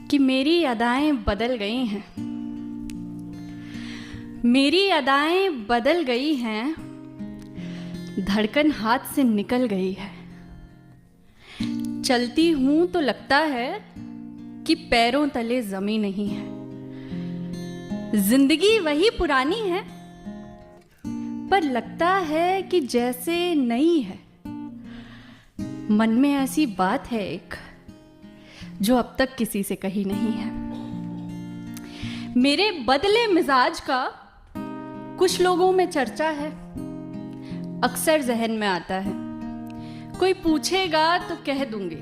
कि मेरी अदाएं बदल गई हैं, मेरी अदाएं बदल गई हैं, धड़कन हाथ से निकल गई है। चलती हूं तो लगता है कि पैरों तले जमीन नहीं है। जिंदगी वही पुरानी है, पर लगता है कि जैसे नई है। मन में ऐसी बात है एक, जो अब तक किसी से कही नहीं है। मेरे बदले मिजाज का कुछ लोगों में चर्चा है, अक्सर जहन में आता है। कोई पूछेगा तो कह दूंगी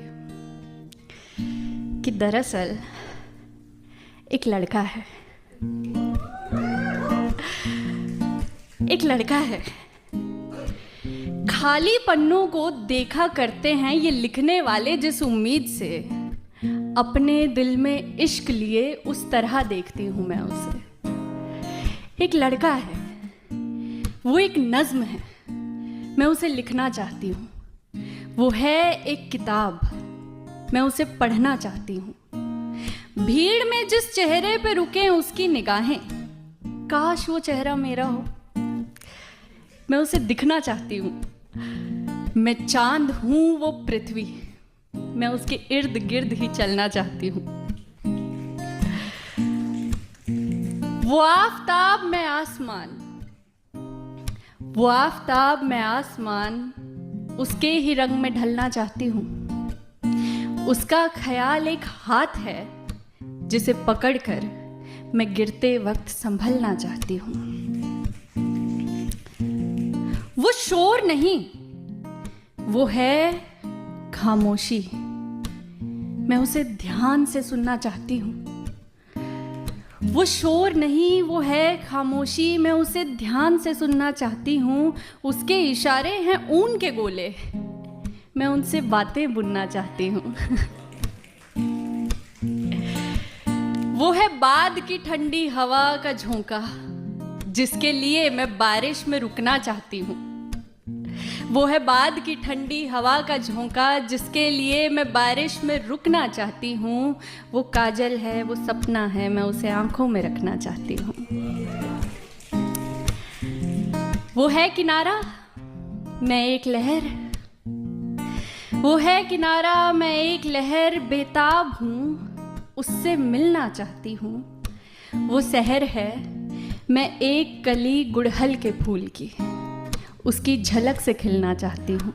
कि दरअसल एक लड़का है, एक लड़का है। खाली पन्नों को देखा करते हैं ये लिखने वाले, जिस उम्मीद से अपने दिल में इश्क लिए उस तरह देखती हूं मैं उसे। एक लड़का है, वो एक नज्म है, मैं उसे लिखना चाहती हूँ। वो है एक किताब, मैं उसे पढ़ना चाहती हूँ। भीड़ में जिस चेहरे पे रुके उसकी निगाहें, काश वो चेहरा मेरा हो। मैं उसे दिखना चाहती हूँ। मैं चांद हूँ, वो पृथ्वी, मैं उसके इर्द गिर्द ही चलना चाहती हूँ। वो आफताब मैं आसमान, वो आफताब मैं आसमान, उसके ही रंग में ढलना चाहती हूँ। उसका ख्याल एक हाथ है, जिसे पकड़कर मैं गिरते वक्त संभलना चाहती हूँ। वो शोर नहीं, वो है खामोशी, मैं उसे ध्यान से सुनना चाहती हूँ। वो शोर नहीं, वो है खामोशी, मैं उसे ध्यान से सुनना चाहती हूँ। उसके इशारे हैं ऊन के गोले, मैं उनसे बातें बुनना चाहती हूँ। वो है बाद की ठंडी हवा का झोंका, जिसके लिए मैं बारिश में रुकना चाहती हूँ। वो है बाद की ठंडी हवा का झोंका, जिसके लिए मैं बारिश में रुकना चाहती हूँ। वो काजल है, वो सपना है, मैं उसे आंखों में रखना चाहती हूँ। वो है किनारा, मैं एक लहर, वो है किनारा, मैं एक लहर, बेताब हूँ, उससे मिलना चाहती हूँ। वो सहर है, मैं एक कली गुड़हल के फूल की, उसकी झलक से खिलना चाहती हूँ।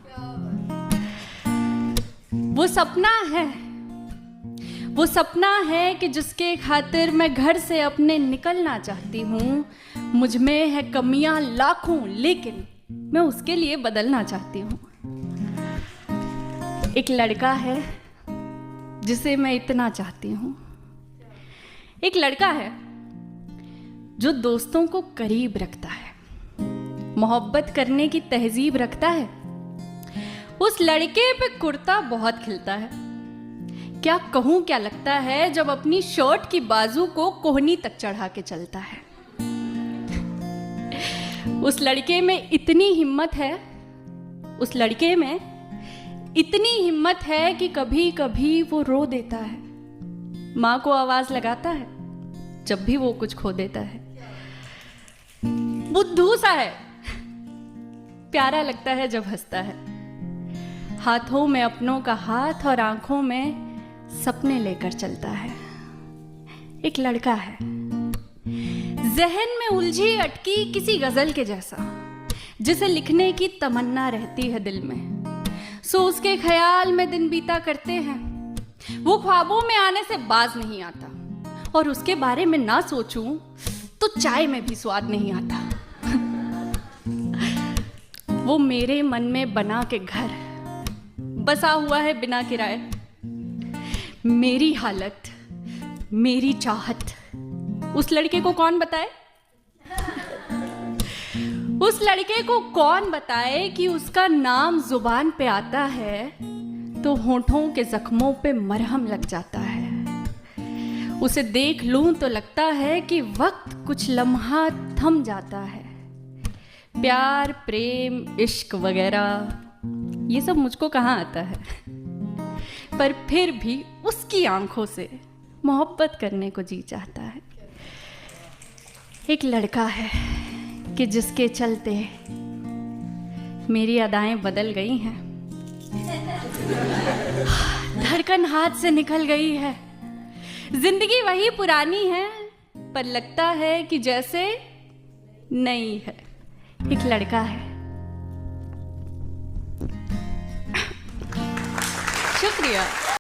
वो सपना है, वो सपना है कि जिसके खातिर मैं घर से अपने निकलना चाहती हूँ। मुझ में है कमियां लाखों, लेकिन मैं उसके लिए बदलना चाहती हूँ। एक लड़का है जिसे मैं इतना चाहती हूँ। एक लड़का है जो दोस्तों को करीब रखता है, मोहब्बत करने की तहजीब रखता है। उस लड़के पे कुर्ता बहुत खिलता है। क्या कहूं, क्या लगता है जब अपनी शर्ट की बाजू को कोहनी तक चढ़ा के चलता है। उस लड़के में इतनी हिम्मत है, उस लड़के में इतनी हिम्मत है कि कभी कभी वो रो देता है, माँ को आवाज लगाता है जब भी वो कुछ खो देता है। बुद्धू सा है, प्यारा लगता है जब हंसता है। हाथों में अपनों का हाथ और आंखों में सपने लेकर चलता है। एक लड़का है, जहन में उलझी अटकी किसी गजल के जैसा, जिसे लिखने की तमन्ना रहती है दिल में। सो उसके ख्याल में दिन बीता करते हैं। वो ख्वाबों में आने से बाज नहीं आता, और उसके बारे में ना सोचूं तो चाय में भी स्वाद नहीं आता। वो मेरे मन में बना के घर बसा हुआ है बिना किराए। मेरी हालत, मेरी चाहत उस लड़के को कौन बताए? उस लड़के को कौन बताए कि उसका नाम जुबान पे आता है तो होठों के जख्मों पे मरहम लग जाता है। उसे देख लूं तो लगता है कि वक्त कुछ लम्हा थम जाता है। प्यार, प्रेम, इश्क वगैरह ये सब मुझको कहाँ आता है, पर फिर भी उसकी आंखों से मोहब्बत करने को जी चाहता है। एक लड़का है कि जिसके चलते मेरी अदाएं बदल गई हैं, धड़कन हाथ से निकल गई है, जिंदगी वही पुरानी है पर लगता है कि जैसे नई है। एक लड़का है। शुक्रिया।